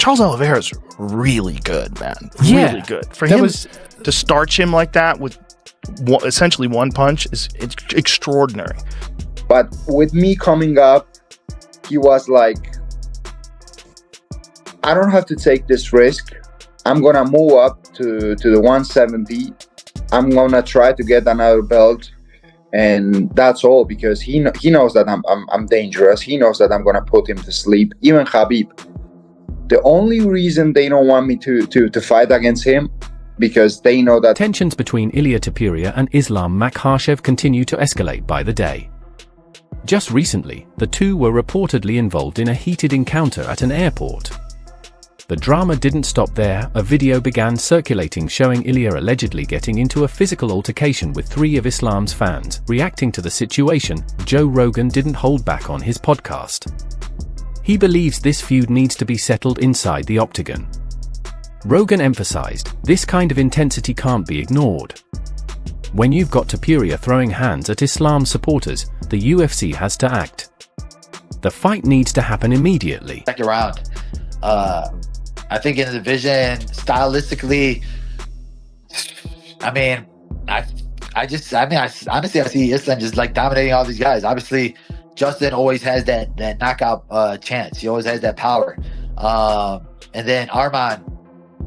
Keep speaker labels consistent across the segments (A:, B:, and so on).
A: Charles Oliveira's really good, man. Really good. For him to starch him like that with essentially one punch it's extraordinary.
B: But with me coming up, he was like, I don't have to take this risk. I'm going to move up to the 170. I'm going to try to get another belt. And that's all, because he knows that I'm dangerous. He knows that I'm going to put him to sleep. Even Khabib. The only reason they don't want me to fight against him, because they know that
C: tensions between Ilia Topuria and Islam Makhachev continue to escalate by the day. Just recently, the two were reportedly involved in a heated encounter at an airport. The drama didn't stop there. A video began circulating showing Ilia allegedly getting into a physical altercation with 3 of Islam's fans. Reacting to the situation, Joe Rogan didn't hold back on his podcast. He believes this feud needs to be settled inside the octagon. Rogan emphasized, this kind of intensity can't be ignored. When you've got Topuria throwing hands at Islam supporters, the UFC has to act. The fight needs to happen immediately.
D: Second round. I think in the division, stylistically, I honestly see Islam just like dominating all these guys. Obviously, Justin always has that knockout chance. He always has that power. And then Arman,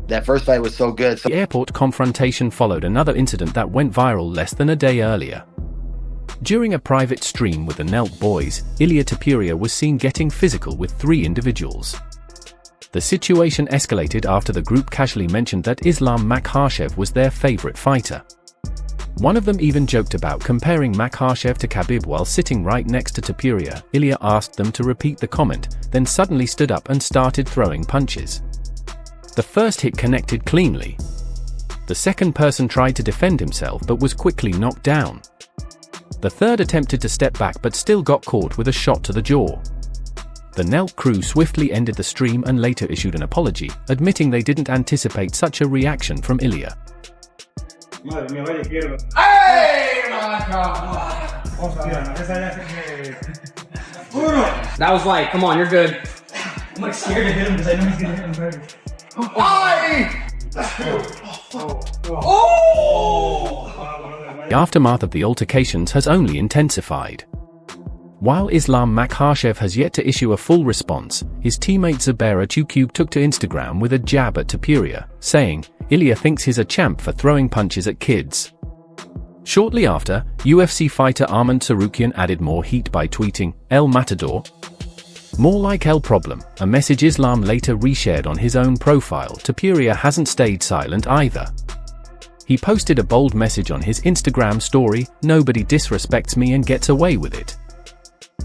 D: that first fight was so good.
C: The airport confrontation followed another incident that went viral less than a day earlier. During a private stream with the Nelt boys, Ilia Topuria was seen getting physical with 3 individuals. The situation escalated after the group casually mentioned that Islam Makhachev was their favorite fighter. One of them even joked about comparing Makhachev to Khabib while sitting right next to Topuria. Ilia asked them to repeat the comment, then suddenly stood up and started throwing punches. The first hit connected cleanly. The second person tried to defend himself but was quickly knocked down. The third attempted to step back but still got caught with a shot to the jaw. The Nelt crew swiftly ended the stream and later issued an apology, admitting they didn't anticipate such a reaction from Ilia.
E: That was like, come on, you're good.
F: I'm like scared to hit him because I know he's gonna hit him first.
C: The aftermath of the altercations has only intensified. While Islam Makhachev has yet to issue a full response, his teammate Zabera Tukub took to Instagram with a jab at Topuria, saying, Ilia thinks he's a champ for throwing punches at kids. Shortly after, UFC fighter Arman Tsarukyan added more heat by tweeting, El Matador? More like El Problem, a message Islam later reshared on his own profile. Topuria hasn't stayed silent either. He posted a bold message on his Instagram story, nobody disrespects me and gets away with it.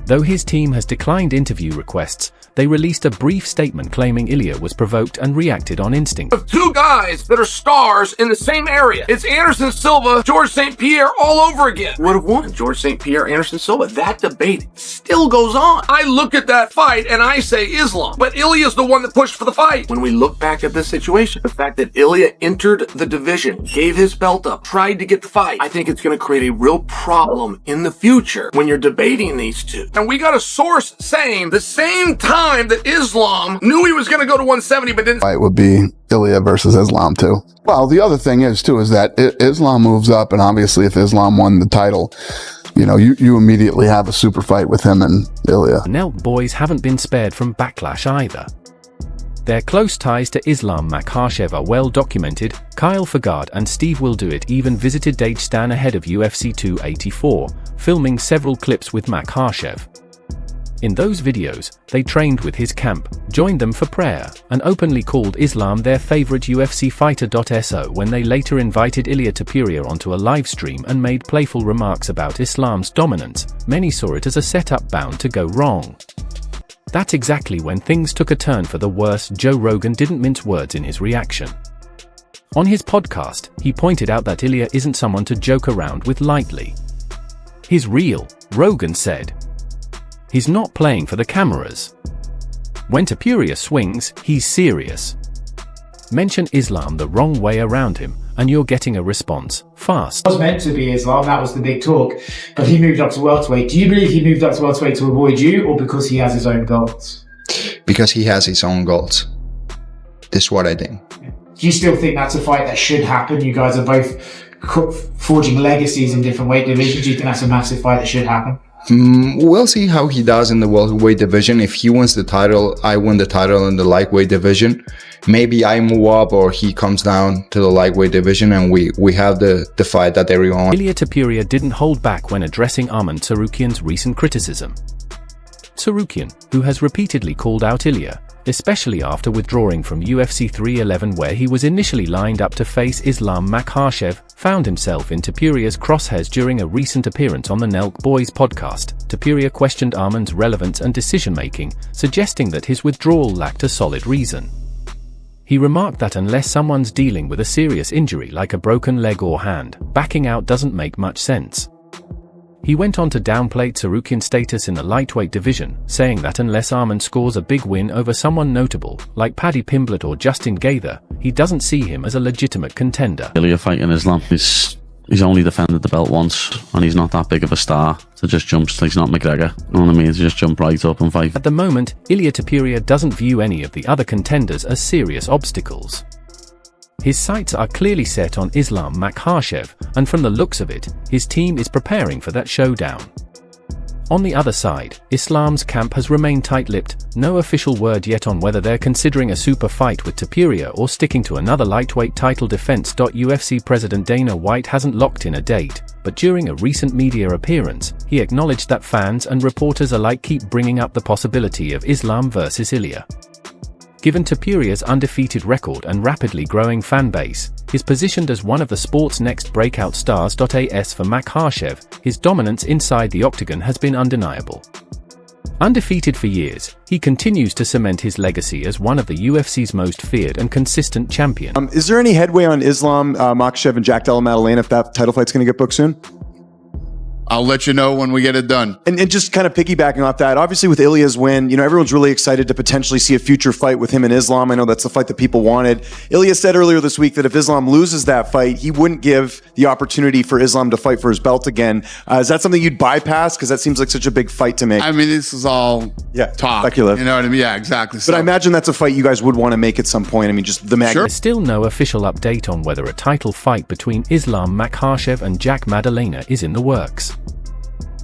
C: Though his team has declined interview requests, they released a brief statement claiming Ilia was provoked and reacted on instinct.
G: Of 2 guys that are stars in the same area. It's Anderson Silva, George St. Pierre all over again. Would have won George St. Pierre, Anderson Silva. That debate still goes on. I look at that fight and I say Islam, but Ilia's the one that pushed for the fight. When we look back at this situation, the fact that Ilia entered the division, gave his belt up, tried to get the fight, I think it's going to create a real problem in the future when you're debating these two. And we got a source saying the same time that Islam knew he was going to go to 170 but didn't.
H: Fight would be Ilia versus Islam too. Well, the other thing is that Islam moves up, and obviously if Islam won the title, you immediately have a super fight with him and Ilia.
C: The Nelt boys haven't been spared from backlash either. Their close ties to Islam Makhachev are well documented. Kyle Fagard and Steve Wilduit even visited Dagestan ahead of UFC 284, filming several clips with Makhachev. In those videos, they trained with his camp, joined them for prayer, and openly called Islam their favorite UFC fighter. So when they later invited Ilia Topuria onto a live stream and made playful remarks about Islam's dominance, many saw it as a setup bound to go wrong. That's exactly when things took a turn for the worse. Joe Rogan didn't mince words in his reaction. On his podcast, he pointed out that Ilia isn't someone to joke around with lightly. He's real, Rogan said. He's not playing for the cameras. When Topuria swings, he's serious. Mention Islam the wrong way around him, and you're getting a response, fast.
F: It was meant to be Islam, that was the big talk, but he moved up to welterweight. Do you believe he moved up to welterweight to avoid you, or because he has his own goals?
I: Because he has his own goals.
B: is what I think.
F: Do you still think that's a fight that should happen? You guys are both forging legacies in different weight divisions. Do you think that's a massive fight that should happen?
B: We'll see how he does in the welterweight division. If he wins the title, I win the title in the lightweight division. Maybe I move up or he comes down to the lightweight division and we have the fight that everyone wants.
C: Ilia Topuria didn't hold back when addressing Arman Tsarukyan's recent criticism. Tsarukyan, who has repeatedly called out Ilia, especially after withdrawing from UFC 311 where he was initially lined up to face Islam Makhachev, found himself in Topuria's crosshairs during a recent appearance on the Nelk Boys podcast. Topuria questioned Arman's relevance and decision-making, suggesting that his withdrawal lacked a solid reason. He remarked that unless someone's dealing with a serious injury like a broken leg or hand, backing out doesn't make much sense. He went on to downplay Tsarukyan's status in the lightweight division, saying that unless Arman scores a big win over someone notable, like Paddy Pimblett or Justin Gaither, he doesn't see him as a legitimate contender.
E: Ilia fighting Islam. He's only defended the belt once, and he's not that big of a star to just jump. He's not McGregor, you know what I mean? To just jump right up and fight.
C: At the moment, Ilia Topuria doesn't view any of the other contenders as serious obstacles. His sights are clearly set on Islam Makhachev, and from the looks of it, his team is preparing for that showdown. On the other side, Islam's camp has remained tight-lipped, no official word yet on whether they're considering a super fight with Topuria or sticking to another lightweight title defense. UFC President Dana White hasn't locked in a date, but during a recent media appearance, he acknowledged that fans and reporters alike keep bringing up the possibility of Islam versus Ilia. Given Topuria's undefeated record and rapidly growing fan base, he's positioned as one of the sport's next breakout stars. As for Makhachev, his dominance inside the octagon has been undeniable. Undefeated for years, he continues to cement his legacy as one of the UFC's most feared and consistent champions.
I: Is there any headway on Islam Makhachev and Jack Della Maddalena if that title fight's going to get booked soon?
H: I'll let you know when we get it done.
I: And just kind of piggybacking off that, obviously with Ilia's win, everyone's really excited to potentially see a future fight with him and Islam. I know that's the fight that people wanted. Ilia said earlier this week that if Islam loses that fight, he wouldn't give the opportunity for Islam to fight for his belt again. Is that something you'd bypass? Because that seems like such a big fight to make.
H: I mean, this is all talk.
I: Speculative.
H: You know what I mean? Yeah, exactly.
I: But I imagine that's a fight you guys would want to make at some point. I mean, just the magnitude.
C: There's still no official update on whether a title fight between Islam Makhachev and Jack Maddalena is in the works.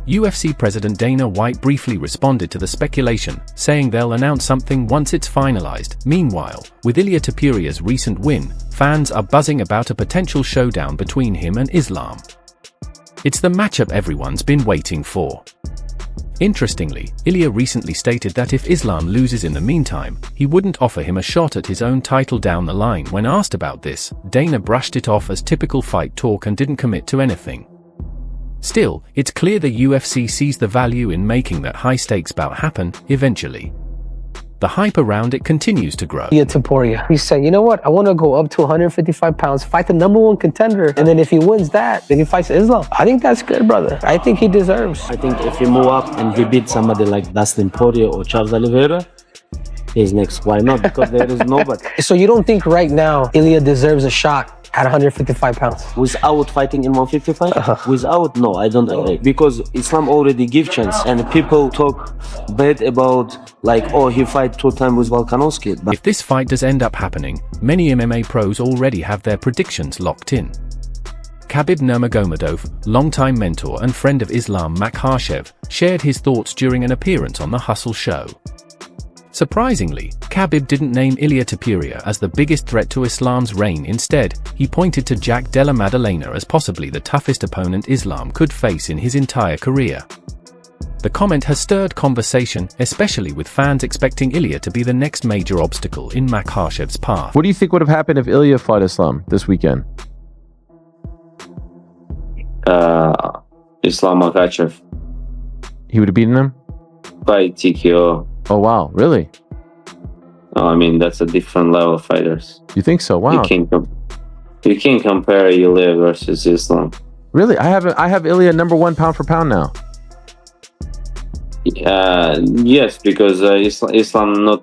C: UFC President Dana White briefly responded to the speculation, saying they'll announce something once it's finalized. Meanwhile, with Ilia Topuria's recent win, fans are buzzing about a potential showdown between him and Islam. It's the matchup everyone's been waiting for. Interestingly, Ilia recently stated that if Islam loses in the meantime, he wouldn't offer him a shot at his own title down the line. When asked about this, Dana brushed it off as typical fight talk and didn't commit to anything. Still, it's clear the UFC sees the value in making that high-stakes bout happen, eventually. The hype around it continues to grow.
J: Ilia Topuria. He said, you know what, I want to go up to 155 pounds, fight the #1 contender, and then if he wins that, then he fights Islam. I think that's good, brother. I think he deserves.
K: I think if he move up and he beat somebody like Dustin Poirier or Charles Oliveira, he's next. Why not? Because there is nobody.
J: So you don't think right now Ilia deserves a shot at 155 pounds?
K: Without fighting in 155? Without? No, I don't agree. Because Islam already give chance. And people talk bad about, like, oh, he fight 2 times with Volkanovski.
C: If this fight does end up happening, many MMA pros already have their predictions locked in. Khabib Nurmagomedov, longtime mentor and friend of Islam Makhachev, shared his thoughts during an appearance on The Hustle show. Surprisingly, Khabib didn't name Ilia Topuria as the biggest threat to Islam's reign. Instead, he pointed to Jack Della Maddalena as possibly the toughest opponent Islam could face in his entire career. The comment has stirred conversation, especially with fans expecting Ilia to be the next major obstacle in Makhachev's path.
L: What do you think would have happened if Ilia fought Islam this weekend?
K: Islam Makhachev.
L: He would have beaten him?
K: By TKO.
L: Oh, wow. Really?
K: I mean, that's a different level of fighters.
L: You think so? Wow.
K: You can't compare Ilia versus Islam.
L: Really? I have Ilia #1 pound for pound now.
K: Yes, because Islam not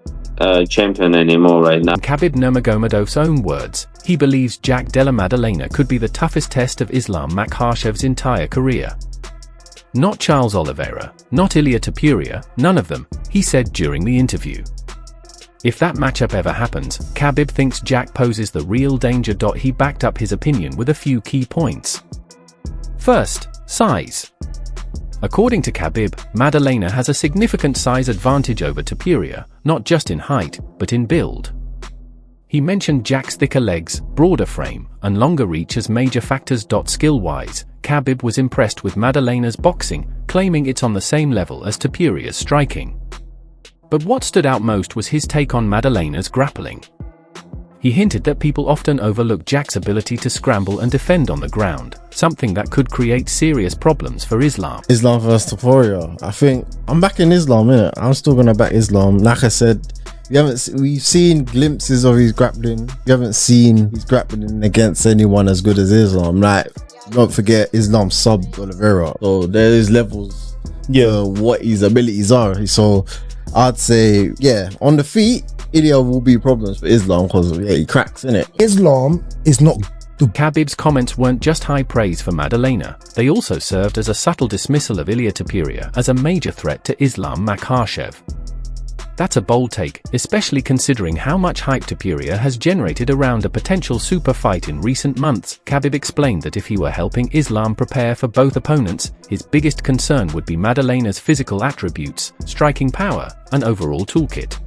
K: champion anymore right now.
C: In Khabib Nurmagomedov's own words, he believes Jack Della Maddalena could be the toughest test of Islam Makhachev's entire career. Not Charles Oliveira, not Ilia Topuria, none of them, he said during the interview. If that matchup ever happens, Khabib thinks Jack poses the real danger. He backed up his opinion with a few key points. First, size. According to Khabib, Maddalena has a significant size advantage over Topuria, not just in height, but in build. He mentioned Jack's thicker legs, broader frame, and longer reach as major factors. Skill-wise, Khabib was impressed with Maddalena's boxing, claiming it's on the same level as Topuria's striking. But what stood out most was his take on Maddalena's grappling. He hinted that people often overlook Jack's ability to scramble and defend on the ground, something that could create serious problems for Islam.
M: Islam versus Topuria. I think I'm backing Islam, innit? I'm still gonna back Islam. Like I said, we've seen glimpses of his grappling. We haven't seen his grappling against anyone as good as Islam. Like, don't forget, Islam subbed Oliveira. So there is levels to what his abilities are. So I'd say, yeah, on the feet, Ilia will be problems for Islam because he cracks, innit?
N: Islam is not.
C: Khabib's comments weren't just high praise for Maddalena, they also served as a subtle dismissal of Ilia Topuria as a major threat to Islam Makhachev. That's a bold take, especially considering how much hype Topuria has generated around a potential super fight in recent months. Khabib explained that if he were helping Islam prepare for both opponents, his biggest concern would be Maddalena's physical attributes, striking power, and overall toolkit.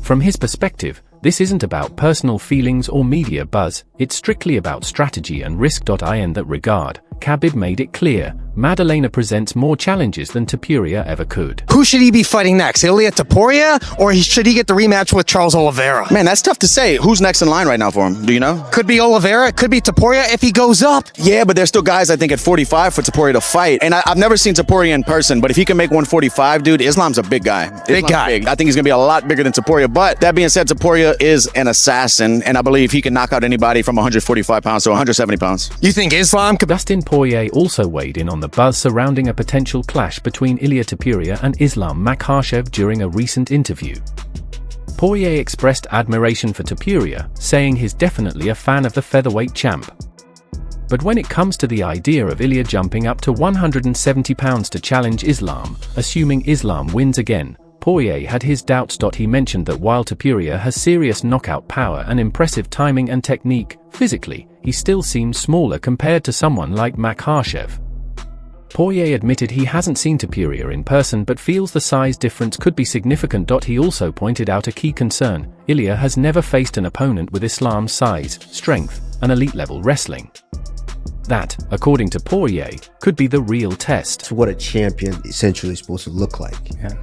C: From his perspective, this isn't about personal feelings or media buzz, it's strictly about strategy and risk. In that regard, Khabib made it clear, Maddalena presents more challenges than Topuria ever could.
O: Who should he be fighting next? Ilia Topuria? Or should he get the rematch with Charles Oliveira?
P: Man, that's tough to say. Who's next in line right now for him? Do you know?
O: Could be Oliveira, could be Topuria if he goes up.
P: Yeah, but there's still guys, I think, at 45 for Topuria to fight. And I've never seen Topuria in person, but if he can make 145, dude, Islam's a big guy.
O: Big guy.
P: I think he's going to be a lot bigger than Topuria. But that being said, Topuria is an assassin, and I believe he can knock out anybody from 145 pounds to 170 pounds.
O: You think Islam could...
C: Dustin Poirier also weighed in on the buzz surrounding a potential clash between Ilia Topuria and Islam Makhachev during a recent interview. Poirier expressed admiration for Topuria, saying he's definitely a fan of the featherweight champ. But when it comes to the idea of Ilia jumping up to 170 pounds to challenge Islam, assuming Islam wins again, Poirier had his doubts. He mentioned that while Topuria has serious knockout power and impressive timing and technique, physically, he still seems smaller compared to someone like Makhachev. Poirier admitted he hasn't seen Topuria in person but feels the size difference could be significant. He also pointed out a key concern: Ilia has never faced an opponent with Islam's size, strength, and elite-level wrestling. That, according to Poirier, could be the real test.
Q: It's what a champion essentially is supposed to look like.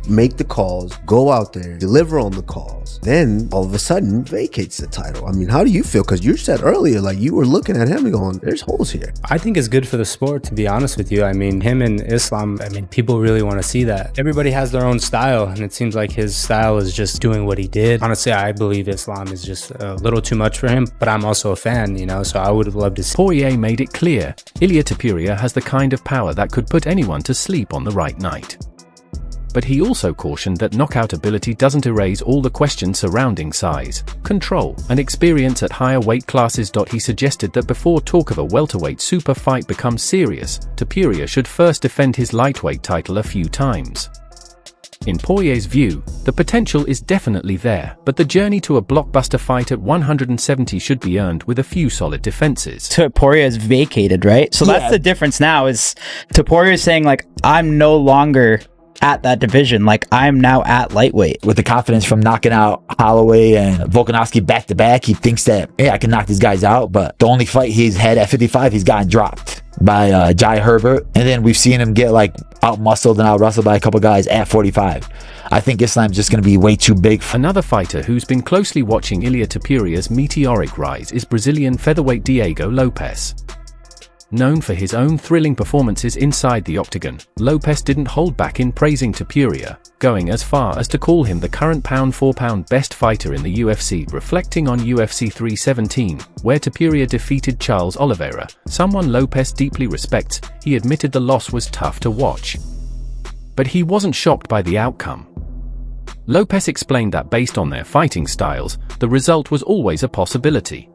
Q: Make the calls, go out there, deliver on the calls, then all of a sudden vacates the title. I mean, how do you feel? Because you said earlier, like, you were looking at him and going, there's holes here.
R: I think it's good for the sport, to be honest with you. I mean, him and Islam, I mean, people really want to see that. Everybody has their own style, and it seems like his style is just doing what he did. Honestly, I believe Islam is just a little too much for him, but I'm also a fan, you know, so I would have loved to see.
C: Poirier made it clear, Ilia Topuria has the kind of power that could put anyone to sleep on the right night. But he also cautioned that knockout ability doesn't erase all the questions surrounding size, control, and experience at higher weight classes. He suggested that before talk of a welterweight super fight becomes serious, Topuria should first defend his lightweight title a few times. In Poirier's view, the potential is definitely there, but the journey to a blockbuster fight at 170 should be earned with a few solid defenses.
S: Topuria is vacated, right? So that's the difference now, is Topuria is saying, like, I'm no longer at that division, like, I'm now at lightweight.
D: With the confidence from knocking out Holloway and Volkanovski back to back, he thinks that, hey, I can knock these guys out, but the only fight he's had at 55, he's gotten dropped by Jai Herbert, and then we've seen him get like out-muscled and out-wrestled by a couple guys at 45. I think Islam's just going to be way too big.
C: Another fighter who's been closely watching Ilia Topuria's meteoric rise is Brazilian featherweight Diego Lopes. Known for his own thrilling performances inside the octagon, Lopes didn't hold back in praising Topuria, going as far as to call him the current pound-for-pound best fighter in the UFC, reflecting on UFC 317, where Topuria defeated Charles Oliveira, someone Lopes deeply respects. He admitted the loss was tough to watch, but he wasn't shocked by the outcome. Lopes explained that based on their fighting styles, the result was always a possibility.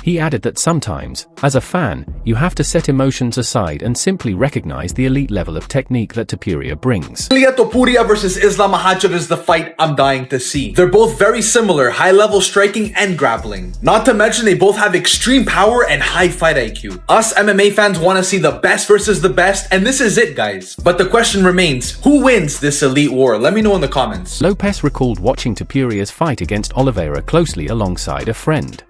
C: He added that sometimes, as a fan, you have to set emotions aside and simply recognize the elite level of technique that Topuria brings.
N: Ilia Topuria versus Islam Makhachev is the fight I'm dying to see. They're both very similar, high-level striking and grappling. Not to mention they both have extreme power and high fight IQ. Us MMA fans want to see the best versus the best, and this is it, guys. But the question remains, who wins this elite war? Let me know in the comments.
C: Lopez recalled watching Topuria's fight against Oliveira closely alongside a friend.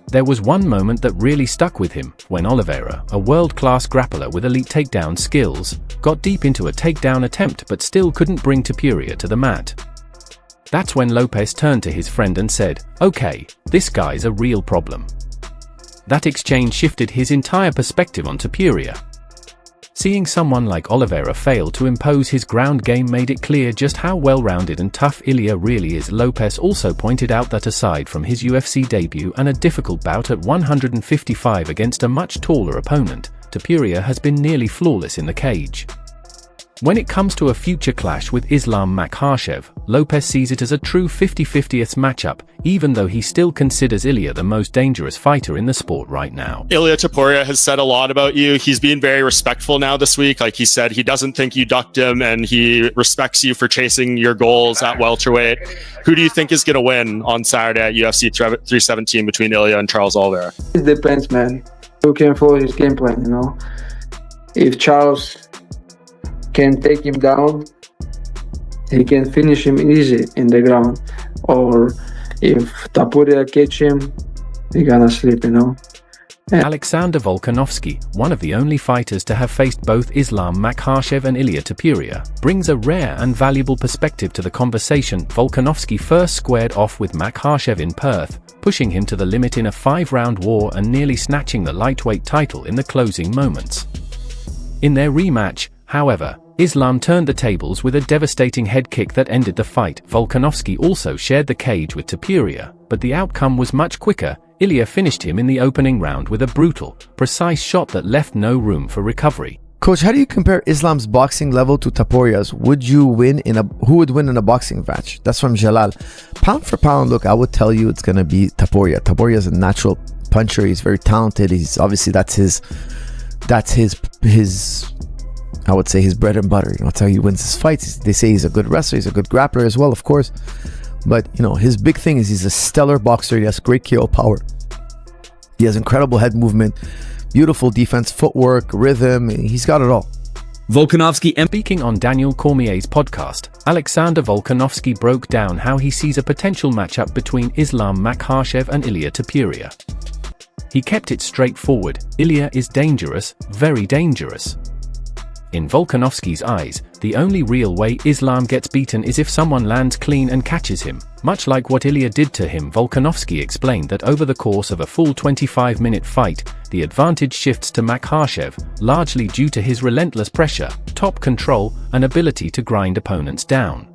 C: There was one moment that really stuck with him, when Oliveira, a world-class grappler with elite takedown skills, got deep into a takedown attempt but still couldn't bring Topuria to the mat. That's when Lopez turned to his friend and said, "Okay, this guy's a real problem." That exchange shifted his entire perspective on Topuria. Seeing someone like Oliveira fail to impose his ground game made it clear just how well-rounded and tough Ilia really is. Lopez also pointed out that aside from his UFC debut and a difficult bout at 155 against a much taller opponent, Topuria has been nearly flawless in the cage. When it comes to a future clash with Islam Makhachev, Lopez sees it as a true 50-50th matchup, even though he still considers Ilia the most dangerous fighter in the sport right now.
T: Ilia Topuria has said a lot about you. He's being very respectful now this week. Like he said, he doesn't think you ducked him and he respects you for chasing your goals at welterweight. Who do you think is going to win on Saturday at UFC 317 between Ilia and Charles Oliveira?
U: It depends, man. Who can follow his game plan, you know? If Charles can take him down, he can finish him easy in the ground. Or if Topuria catch him, he gonna sleep, you know.
C: Alexander Volkanovski, one of the only fighters to have faced both Islam Makhachev and Ilia Topuria, brings a rare and valuable perspective to the conversation. Volkanovski first squared off with Makhachev in Perth, pushing him to the limit in a 5-round war and nearly snatching the lightweight title in the closing moments. In their rematch, however, Islam turned the tables with a devastating head kick that ended the fight. Volkanovski also shared the cage with Topuria, but the outcome was much quicker. Ilia finished him in the opening round with a brutal, precise shot that left no room for recovery.
V: Coach, how do you compare Islam's boxing level to Topuria's? Who would win in a boxing match? That's from Jalal. Pound for pound, look, I would tell you it's gonna be Topuria. Topuria is a natural puncher. He's very talented. He's obviously that's his I would say his bread and butter. You know, that's how he wins his fights. They say he's a good wrestler. He's a good grappler as well, of course. But, you know, his big thing is he's a stellar boxer. He has great KO power. He has incredible head movement, beautiful defense, footwork, rhythm. He's got it all.
C: Volkanovski. Speaking on Daniel Cormier's podcast, Alexander Volkanovski broke down how he sees a potential matchup between Islam Makhachev and Ilia Topuria. He kept it straightforward. Ilia is dangerous, very dangerous. In Volkanovski's eyes, the only real way Islam gets beaten is if someone lands clean and catches him. Much like what Ilia did to him, Volkanovski explained that over the course of a full 25-minute fight, the advantage shifts to Makhachev, largely due to his relentless pressure, top control, and ability to grind opponents down.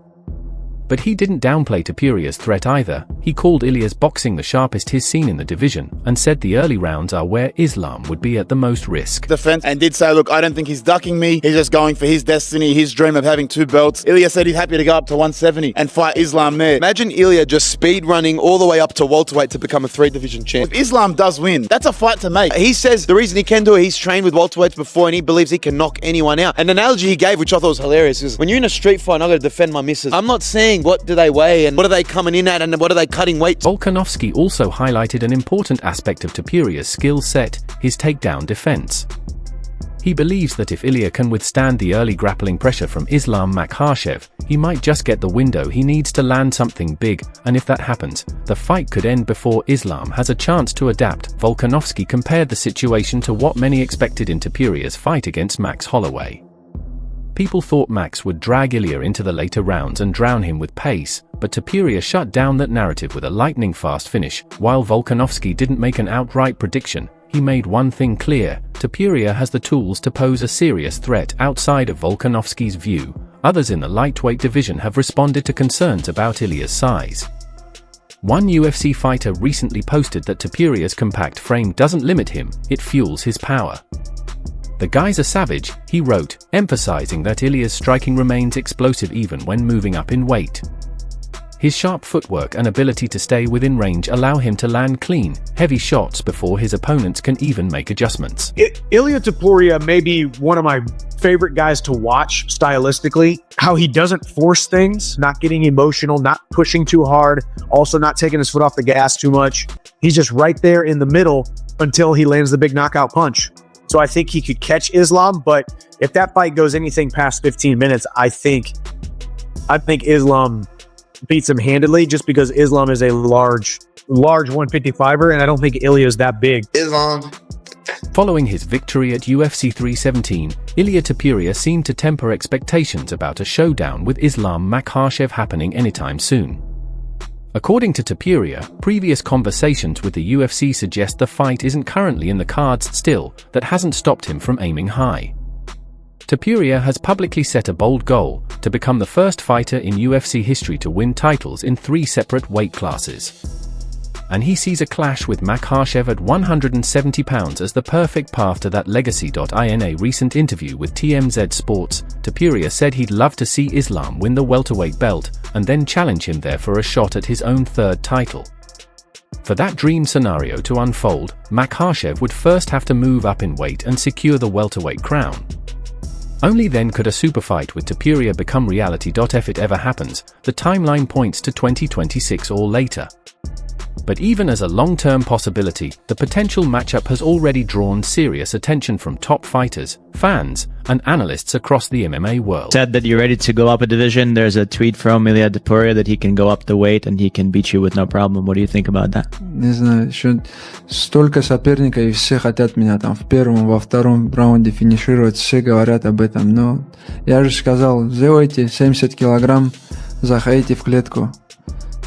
C: But he didn't downplay Topuria's threat either. He called Ilia's boxing the sharpest he's seen in the division, and said the early rounds are where Islam would be at the most risk.
W: Defense, and did say, look, I don't think he's ducking me. He's just going for his destiny, his dream of having 2 belts. Ilia said he's happy to go up to 170 and fight Islam there. Imagine Ilia just speed running all the way up to welterweight to become a 3-division champ. If Islam does win, that's a fight to make. He says the reason he can do it, he's trained with welterweights before and he believes he can knock anyone out. An analogy he gave, which I thought was hilarious, is when you're in a street fight and I got to defend my missus, I'm not saying what do they weigh and what are they coming in at and what are they cutting weight.
C: Volkanovski also highlighted an important aspect of Topuria's skill set, his takedown defense. He believes that if Ilia can withstand the early grappling pressure from Islam Makhachev, he might just get the window he needs to land something big, and if that happens, the fight could end before Islam has a chance to adapt. Volkanovski compared the situation to what many expected in Topuria's fight against Max Holloway. People thought Max would drag Ilia into the later rounds and drown him with pace, but Topuria shut down that narrative with a lightning-fast finish. While Volkanovski didn't make an outright prediction, he made one thing clear: Topuria has the tools to pose a serious threat outside of Volkanovski's view. Others in the lightweight division have responded to concerns about Ilia's size. One UFC fighter recently posted that Topuria's compact frame doesn't limit him, it fuels his power. "The guy's a savage," he wrote, emphasizing that Ilia's striking remains explosive even when moving up in weight. His sharp footwork and ability to stay within range allow him to land clean, heavy shots before his opponents can even make adjustments.
A: Ilia Topuria may be one of my favorite guys to watch stylistically. How he doesn't force things, not getting emotional, not pushing too hard, also not taking his foot off the gas too much. He's just right there in the middle until he lands the big knockout punch. So I think he could catch Islam, but if that fight goes anything past 15 minutes, I think Islam beats him handedly, just because Islam is a large 155er, and I don't think Ilia is that big.
B: Islam.
C: Following his victory at UFC 317, Ilia Topuria seemed to temper expectations about a showdown with Islam Makhachev happening anytime soon. According to Topuria, previous conversations with the UFC suggest the fight isn't currently in the cards still. That hasn't stopped him from aiming high. Topuria has publicly set a bold goal to become the first fighter in UFC history to win titles in 3 separate weight classes. And he sees a clash with Makhachev at 170 pounds as the perfect path to that legacy. In a recent interview with TMZ Sports, Topuria said he'd love to see Islam win the welterweight belt and then challenge him there for a shot at his own 3rd title. For that dream scenario to unfold, Makhachev would first have to move up in weight and secure the welterweight crown. Only then could a super fight with Topuria become reality. If it ever happens, the timeline points to 2026 or later. But even as a long-term possibility, the potential matchup has already drawn serious attention from top fighters, fans, and analysts across the MMA world.
F: Said that you're ready to go up a division. There's a tweet from Ilia Topuria that he can go up the weight and he can beat you with no problem. What do you think about that?
U: Не знаю, еще столько соперников, и все хотят меня там в первом, во втором раунде финишировать, все говорят об этом, но я же сказал, сделайте 70 килограмм, заходите в клетку.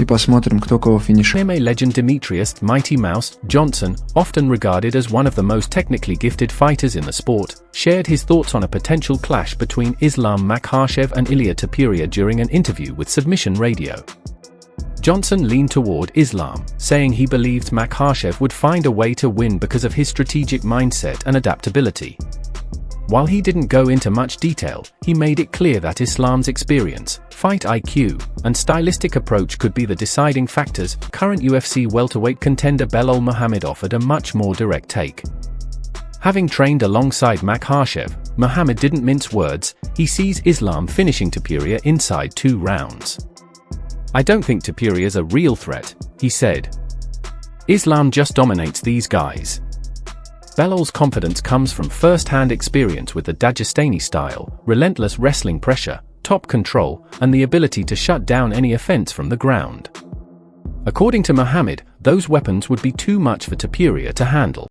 C: MMA legend Demetrius "Mighty Mouse" Johnson, often regarded as one of the most technically gifted fighters in the sport, shared his thoughts on a potential clash between Islam Makhachev and Ilia Topuria during an interview with Submission Radio. Johnson leaned toward Islam, saying he believed Makhachev would find a way to win because of his strategic mindset and adaptability. While he didn't go into much detail, he made it clear that Islam's experience, fight IQ, and stylistic approach could be the deciding factors. Current UFC welterweight contender Belal Muhammad offered a much more direct take. Having trained alongside Makhachev, Muhammad didn't mince words. He sees Islam finishing Topuria inside 2 rounds. "I don't think Topuria's a real threat," he said. "Islam just dominates these guys." Belal's confidence comes from first-hand experience with the Dagestani style, relentless wrestling pressure, top control, and the ability to shut down any offense from the ground. According to Muhammad, those weapons would be too much for Topuria to handle.